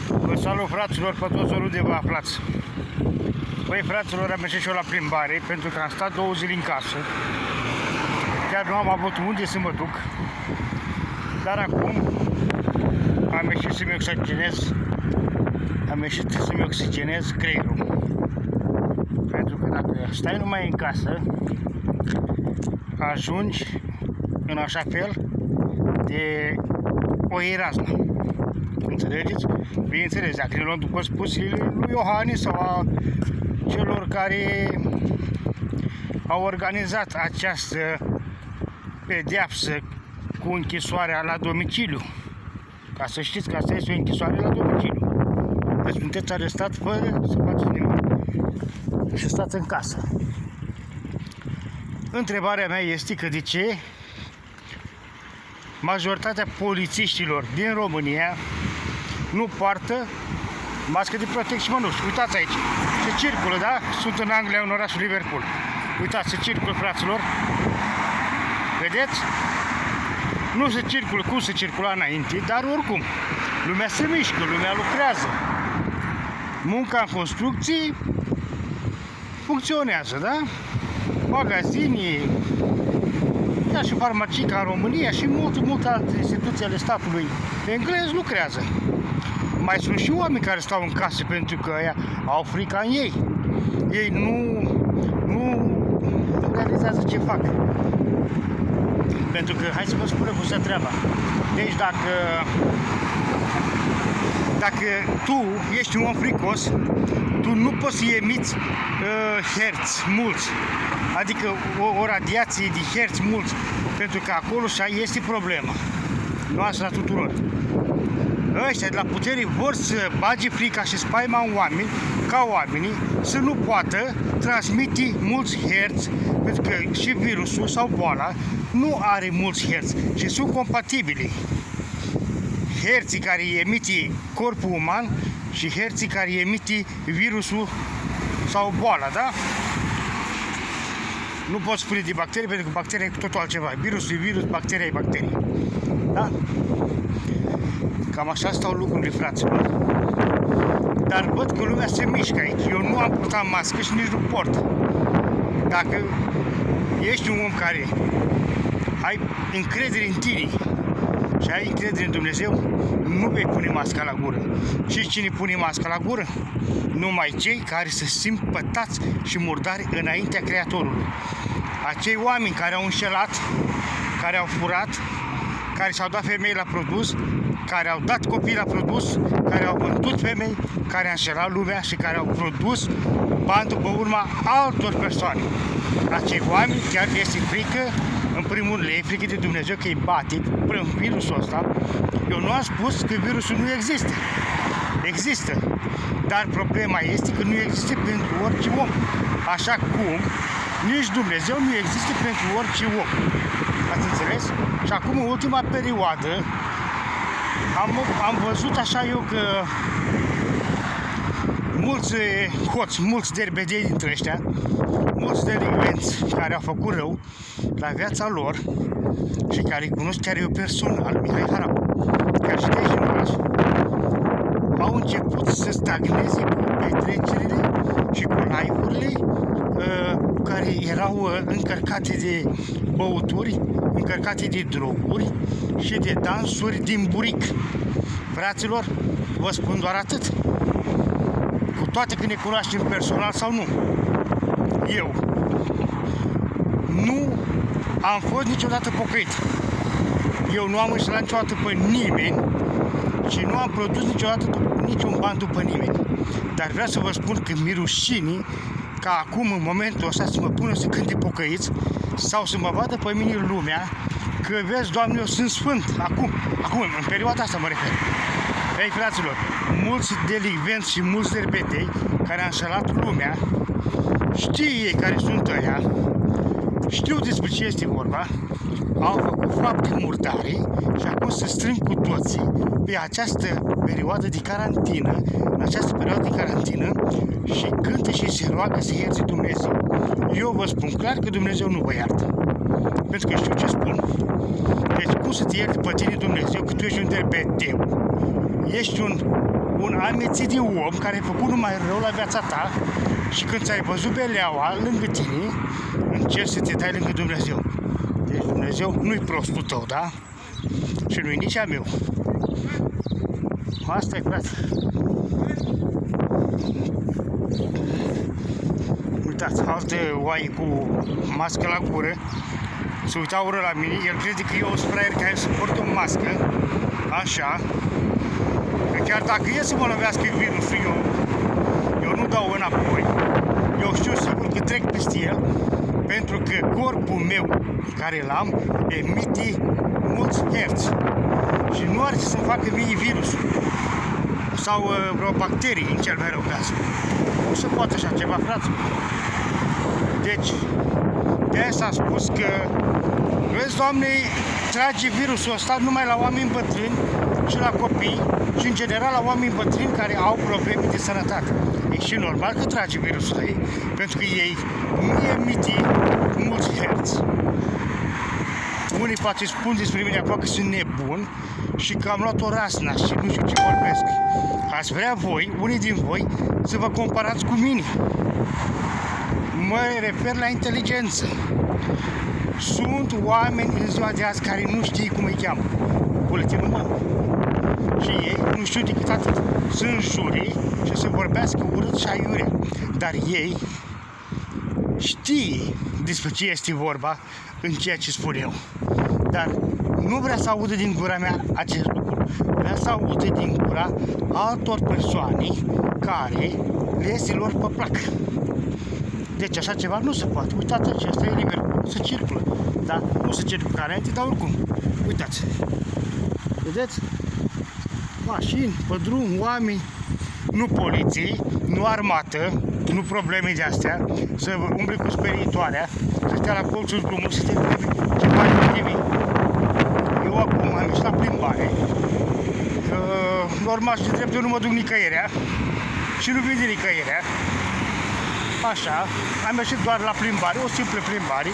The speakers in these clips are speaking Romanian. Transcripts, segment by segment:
Vă salut, fraților, pe toți oriunde vă aflați. Băi, fraților, am ieșit și eu la plimbare pentru că am stat 2 zile în casă. Chiar nu am avut unde să mă duc. Dar acum am ieșit să-mi oxigenez. Creierul. Pentru că dacă stai numai în casă, ajungi în așa fel de o irazmă. Înțelegeți? Bineînțeles, dacă ne luăm după spusele lui Iohannis sau a celor care au organizat această pedeapsă cu închisoarea la domiciliu. Ca să știți că asta este o închisoare la domiciliu. Deci sunteți arestat fără să faceți nimic și stați în casă. Întrebarea mea este că de ce majoritatea polițiștilor din România nu poartă mască de protecție, mă, nu știu, uitați aici, se circulă, da? Sunt în Anglia, în orașul Liverpool. Uitați, se circulă, fraților. Vedeți? Nu se circulă cum se circula înainte, dar oricum, lumea se mișcă, lumea lucrează. Munca în construcții funcționează, da? Magazinii, chiar și farmacii ca în România și multe alte instituții ale statului englez lucrează. Mai sunt și oameni care stau în casă pentru că ăia au frica în ei. Ei nu realizează ce fac. Pentru că, hai să vă spunem cum se treaba. Deci dacă tu ești un om fricos, tu nu poți să emiți herți mulți. Adică o radiație de herți mulți. Pentru că acolo este problema noastră a tuturor. Ăștia de la putere vor să bage frica și spaima în oameni, ca oamenii să nu poată transmite mulți herți, pentru că și virusul sau boala nu are mulți herți și sunt compatibili. Herții care emite corpul uman și herții care emite virusul sau boala, da? Nu pot spune de bacterii, pentru că bacteria e totul altceva. Virusul e virus, bacteria e bacterie. Da? Cam așa stau lucrurile, fraților. Dar văd că lumea se mișcă aici. Eu nu am purtat mască și nici nu port. Dacă ești un om care ai încredere în tine și ai încredere în Dumnezeu, nu vei pune masca la gură. Și cine pune masca la gură? Numai cei care se simt pătați și murdari înaintea Creatorului. Acei oameni care au înșelat, care au furat, care și-au dat femei la produs, care au dat copii la produs, care au vândut femei, care au înșelat lumea și care au produs bani după urma altor persoane. Acei oameni chiar este frică, în primul rând le e frică de Dumnezeu că îi bate prin virusul ăsta. Eu nu am spus că virusul nu există. Există. Dar problema este că nu există pentru orice om. Așa cum nici Dumnezeu nu există pentru orice om. Ați înțeles? Și acum, în ultima perioadă, am văzut așa eu că mulți hoți, mulți derbedei dintre ăștia, mulți delinvenți care au făcut rău la viața lor și care îi cunosc chiar eu personal, Mihai Harap, chiar și de aici în oraș, au început să stagneze cu petrecerile și cu live-urile care erau încărcate de băuturi, încărcate de droguri și de dansuri din buric. Fraților, vă spun doar atât. Cu toate că ne cunoaștem personal sau nu. Eu nu am fost niciodată pocăit. Eu nu am înșelat niciodată pe nimeni și nu am produs niciodată niciun ban după nimeni. Dar vreau să vă spun că mi-e rușine ca acum, în momentul ăsta, să mă pună să cânte pocăiți sau să mă vadă pe mine lumea că, vezi, Doamne, eu sunt sfânt. Acum, în perioada asta mă refer. Ei, fraților, mulți delinvenți și mulți derbetei care au înșelat lumea, știu ei care sunt ăia, știu despre ce este vorba, au făcut fapte murdare și acum se strâng cu toții pe această perioadă de carantină, în această perioadă de carantină și cântă și se roagă să ierte Dumnezeu. Eu vă spun clar că Dumnezeu nu vă iartă, pentru că știu ce spun. Deci cum să te ierte pe tine Dumnezeu că tu ești un derbeteu, ești un un amețit de om care a făcut numai rău la viața ta și când ți-ai văzut beleaua lângă tine, încerci să te dai lângă Dumnezeu. Deci Dumnezeu nu-i prostul tău, da? Și nu-i nici a meu. Asta e, frate. Uitați, alte oaie cu mască la gură se uitau ură la mine, el crede că eu sunt fraier care să port o mască, așa, că chiar dacă e să mă lovească virusul, eu nu dau înapoi, eu știu sigur că trec peste el, pentru că corpul meu care l-am emite mulți herți și nu are să-mi facă mie virusul sau vreo bacterie în cel mai rău caz. Nu se poate așa ceva, frate. Deci, de-aia s-a spus că, vezi, Doamne, trage virusul ăsta numai la oameni bătrâni și la copii și, în general, la oameni bătrâni care au probleme de sănătate. E și normal că trage virusul la ei, pentru că ei nu emite mulți herți. Unii poate spun despre mine acolo că sunt nebun și că am luat o rasna și nu știu ce vorbesc. Ați vrea voi, unii din voi, să vă comparați cu mine. Mă refer la inteligență. Sunt oameni în ziua de azi care nu știu cum îi cheamă. Buletinul meu. Și ei nu știu decât atât. Să înjure și să vorbească urât și aiurea. Dar ei știe despre ce este vorba în ceea ce spun eu. Dar nu vrea să audă din gura mea acest lucru. Vrea să audă din gura altor persoane care le este lor pe plac. Deci așa ceva nu se poate. Uitați, acesta e liber, se circulă. Da? Nu se circulă ca înainte, dar oricum. Uitați. Vedeți? Mașini, pe drum, oameni, nu poliție, nu armată, nu probleme de astea, să umble cu sperietoarea, să stea la colțul drumului, să te întrebi ce faci de mine. Eu acum am ieșit la plimbare, normal și de drept eu nu mă duc nicăierea și nu vin de nicăierea. Așa, am ieșit doar la plimbare, o simplă plimbare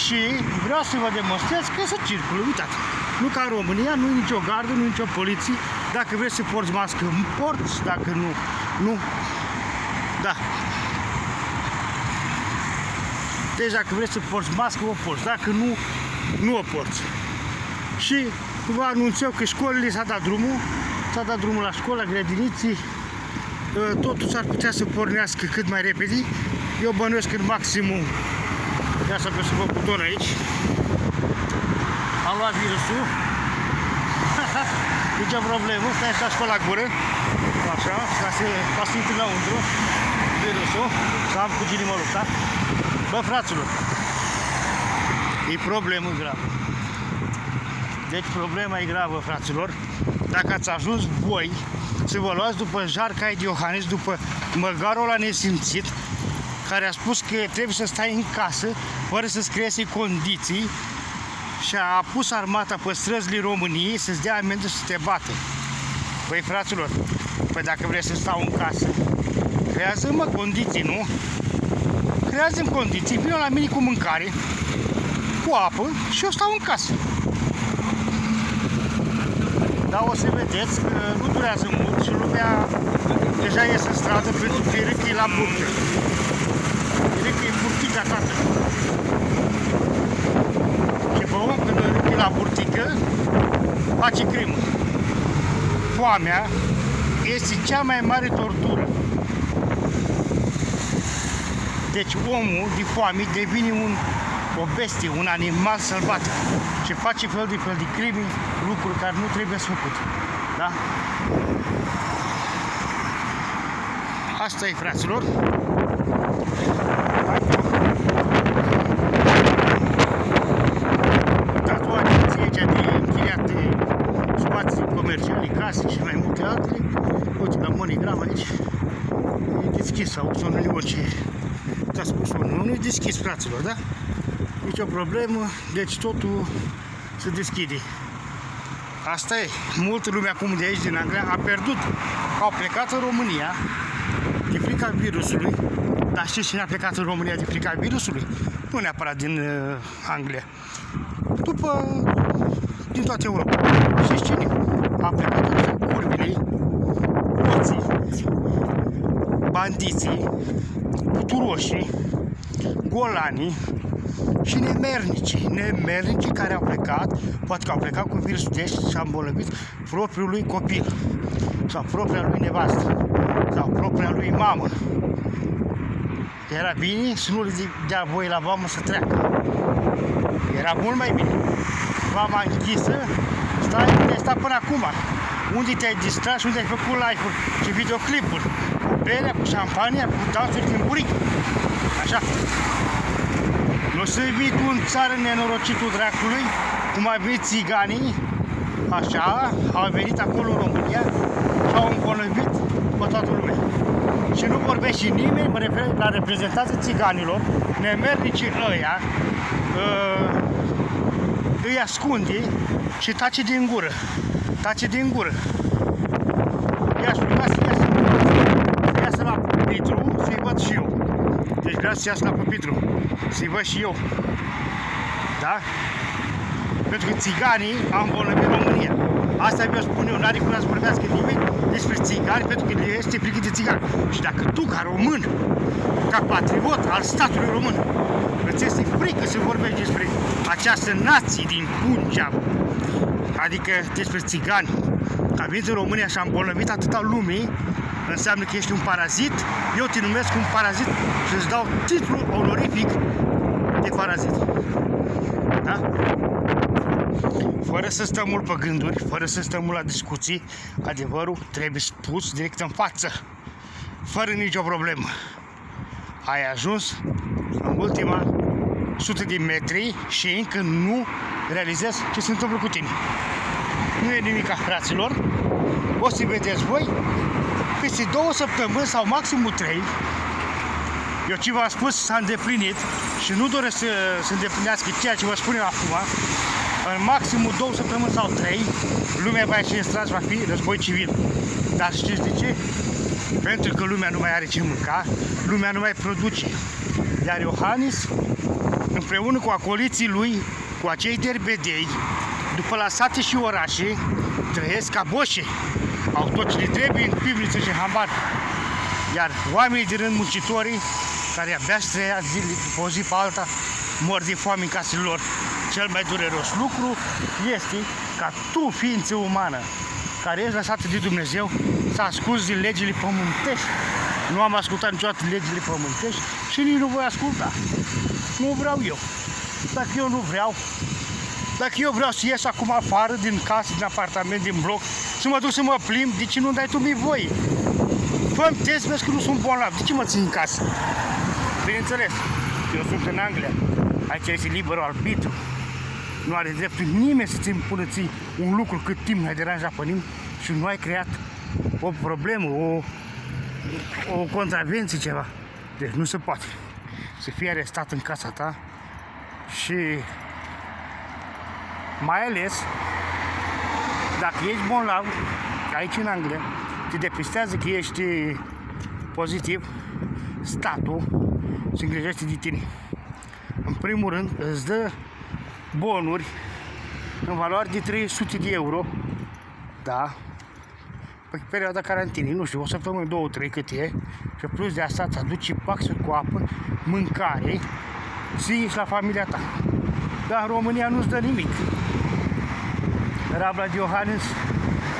și vreau să vă demonstrez că se circulă, uitați. Nu ca în România, nu e nicio gardă, nu e nicio poliție. Dacă vreți să porți mască, porți, dacă nu, nu. Da. Deci dacă vreți să porți mască, o porți, dacă nu, nu o porți. Și vă anunț eu că școlile s-a dat drumul la școală, la grădiniții, totul s-ar putea să pornească cât mai repede. Eu bănuiesc în maximum, ia să apăs vă buton aici, am luat virusul, nicio problemă, stai așa și pe la gură, așa, ca să intri înăuntru, virusul, să am cu cine mă lupta. Bă, fraților, e problemă gravă. Deci problema e gravă, fraților. Dacă ați ajuns voi să vă luați după Jarcai de Iohannis, după măgarul ăla nesimțit, care a spus că trebuie să stai în casă fără să-ți creeze condiții și a pus armata pe străzile României să-ți dea amendă să te bată. Băi, fraților, păi dacă vrei să stau în casă, creează-mă condiții, nu? Creează-mi condiții, vină la mine cu mâncare, cu apă și eu stau în casă. Dar o să vedeți că nu durează mult și lumea deja iese în stradă pentru că e la burtă. E burtica, tată. Și pe om când e la burtică, face crimă. Foamea este cea mai mare tortură. Deci omul de foame devine o bestie, un animal sălbatic și face fel de crime, lucruri care nu trebuie să făcute. Da? Asta e, fraților. Uitați o agenție aici de închiriat spații comerciale, case și mai multe altele. Uite, la MoneyGram aici e deschis sau sună orice. Da, spus nu e deschis, fraților, da? Nici o problemă, deci totul se deschide. Asta e. Multă lume acum de aici, din Anglia, a pierdut. Au plecat în România de frica virusului. Dar știți cine a plecat în România de frica virusului? Nu neapărat din Anglia. Din toată Europa. Știți cine? A plecat în curvile bandiții, puturoșii, golanii și nemernicii care au plecat, poate că au plecat cu virusul și au îmbolnăvit propriul lui copil sau propria lui nevastă sau propria lui mamă. Era bine să nu le dea voie la vamă să treacă. Era mult mai bine. Vama închisă, te-ai stat până acum. Unde te-ai distrat și unde ai făcut live-uri și videoclipuri? Cu berea, cu șampania, cu dansuri din buric. Așa. Nu să vii tu în țară nenorocitul dracului, cum ai venit țiganii, așa, au venit acolo în România și au îmbolnăvit pe toată lumea. Și nu vorbește nimeni, mă refer la reprezentanții țiganilor, nemernicii ăia, îi ascunde și tace din gură. Tace din gură. I-aș ruga să iasă la pupitru, să-i văd și eu. Deci vreau să iasă la pupitru, să-i văd și eu. Da? Pentru că țiganii au îmbolnăvit România. Asta vi-o spun eu, n-are cum să vorbească nimeni despre țigani, pentru că este frică de țigani. Și dacă tu, ca român, ca patriot al statului român, îți este frică să vorbești despre această nație din Punjab, adică despre țigani, că a venit în România și a îmbolnăvit atâta lumii, înseamnă că ești un parazit, eu te numesc un parazit și îți dau titlul onorific de parazit. Da? Fără să stăm mult pe gânduri, fără să stăm mult la discuții, adevărul trebuie spus direct în față, fără nicio problemă. Ai ajuns în ultima 100 de metri și încă nu realizezi ce se întâmplă cu tine. Nu e nimic, fraților. O să vedeți voi peste 2 săptămâni sau maximum 3. Eu ce v-am spus s-a îndeplinit și nu doresc să îndeplinească ceea ce vă spun eu acum. În maximum 2 săptămâni sau 3, lumea va ieși în stradă, va fi război civil. Dar știți de ce? Pentru că lumea nu mai are ce mânca, lumea nu mai produce. Iar Iohannis, împreună cu acoliții lui, cu acei derbedei, după la sate și orașe, trăiesc ca boșe. Au tot ce le trebuie în pivniță și hambar. Iar oamenii din rând, muncitorii, care abia să trăia o zi pe alta, mor de foame în casele lor. Cel mai dureros lucru este ca tu, ființă umană, care ești lăsată de Dumnezeu, să asculți din legile pământești. Nu am ascultat niciodată legile pământești și nici nu voi asculta. Nu vreau eu. Dacă eu vreau să ies acum afară din casă, din apartament, din bloc, să mă duc să mă plimb, de ce nu dai tu mie voie? Fă-mi test, vezi că nu sunt bolnav, de ce mă țin în casă? Bineînțeles, eu sunt în Anglia, aici este liberul arbitru. Nu are dreptul nimeni să-ți impună ție un lucru cât timp n-ai deranjat pe nimeni și nu ai creat o problemă, o contravenție, ceva. Deci nu se poate să fii arestat în casa ta și mai ales dacă ești bolnav, aici în Anglia, te depistează că ești pozitiv, statul se îngrijește de tine. În primul rând îți dă bonuri în valoare de 300 de euro, da, pe perioada carantinei, nu știu, o săptămână, 2, 3 cât e, și plus de asta îți aduce paxuri cu apă, mâncare, să ieși la familia ta. Dar în România nu-ți dă nimic. Rabla de Iohannis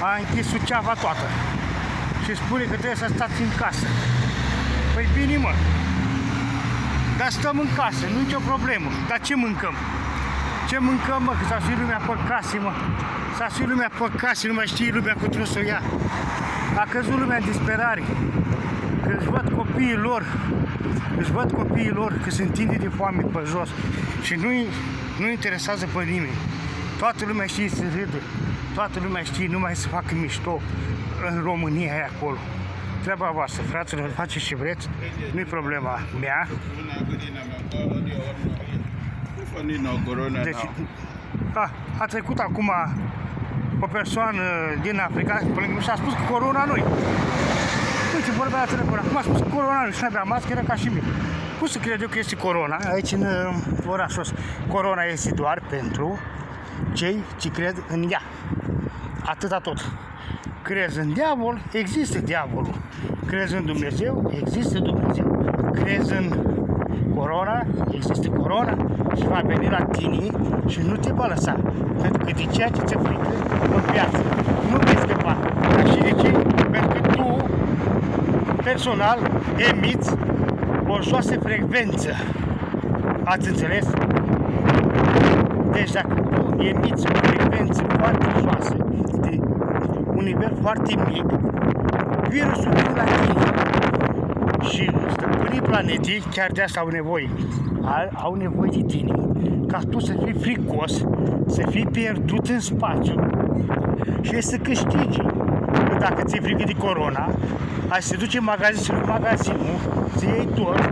a închis Suceava toată și spune că trebuie să stați în casă. Păi bine, mă, dar stăm în casă, nu nicio problemă. Dar ce mâncăm? Ce mâncăm, mă? Că s-a suit lumea pe case, mă. S-a suit lumea pe case, nu mai știe lumea cum trebuie să o ia. A căzut lumea în disperare. Că își văd copiii lor că se întinde de foame pe jos și nu interesează pe nimeni. Toată lumea știe să râde, toată lumea știe numai să facă mișto în România aia acolo. Treaba voastră, fraților, faceți ce vreți, nu-i problema mea. Deci, a trecut acum o persoană din Africa, pe lângă și a spus că corona nu-i. Uite, vorbea la telefon, acum a spus că corona nu-i și n-avea mască, ca și mine. Cum să cred eu că este corona aici în orașul ăsta? Corona este doar pentru cei ce cred în ea. Atâta tot. Crezi în diavol, există diavolul. Crezi în Dumnezeu? Există Dumnezeu. Crezi în corona? Există corona. Și va veni la tine și nu te va lăsa. Pentru că de ceea ce ți-e frică în viață nu vei scăpa. Dar și de ce? Pentru că tu, personal, emiți o joasă frecvență. Ați înțeles? Deci dacă tu emiți o frecvență foarte joasă, de un nivel foarte mic, virusul vine la tine. Și stăpânii planetei chiar de asta au nevoie. Au nevoie de tine ca tu să fii fricos, să fii pierdut în spațiu și să câștigi. Că dacă ți-e frică de corona, ai să te duci în magazin, să luai magazinul, să iei tot,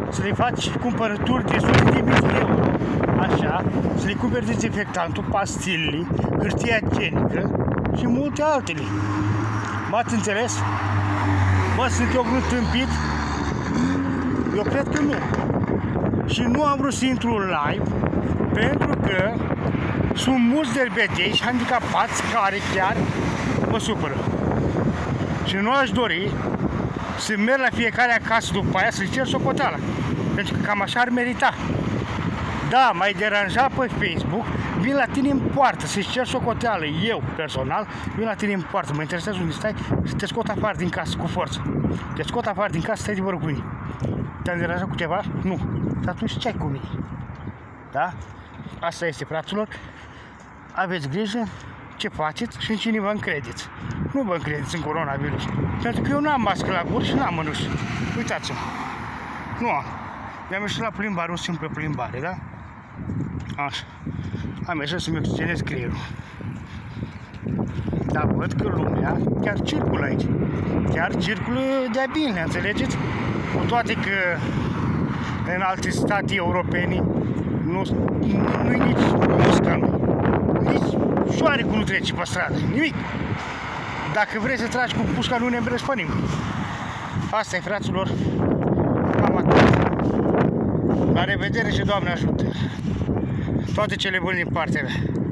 să le faci cumpărături de sute de mii de euro, așa, să le cumperi dezinfectantul, pastilele, hârtia igienică și multe altele. M-ați înțeles? Mă, sunt eu vreun tâmpit? Eu cred că nu. Și nu am vrut să intru live pentru că sunt mulți derbedei și handicapați care chiar mă supără. Și nu aș dori să merg la fiecare acasă după aia să-i cer socoteala. Pentru că cam așa ar merita. Da, m-ai deranjat pe Facebook, vin la tine în poartă să-ți cer socoteală. Eu, personal, vin la tine în poartă. Mă interesează unde stai să te scot afară din casă cu forță. Te scot afară din casă, stai de vorbă cu mine. Te-am deranjat cu ceva? Nu. Și atunci ce ai cu mine? Da? Asta este, fraților. Aveți grijă ce faceți și în cine vă încredeți. Nu vă încredeți în coronavirus. Pentru că eu nu am mască la gură și nu am mănuși. Uitați-mă. Nu am. Mi-am ieșit la plimbare, o simplă plimbare, da? Așa. Am ieșit să-mi oxigenez creierul. Dar văd că lumea chiar circulă aici. Chiar circulă de-a bine, înțelegeți? Cu toate că în alte state europene nu-i nici musca, nici șoarecul nu trece pe stradă, nimic. Dacă vrei să tragi cu pușca, nu ne îmbrăci pe nimeni. Asta e, fraților. Cam atât. La revedere și Doamne ajută! Toate cele bune din partea mea!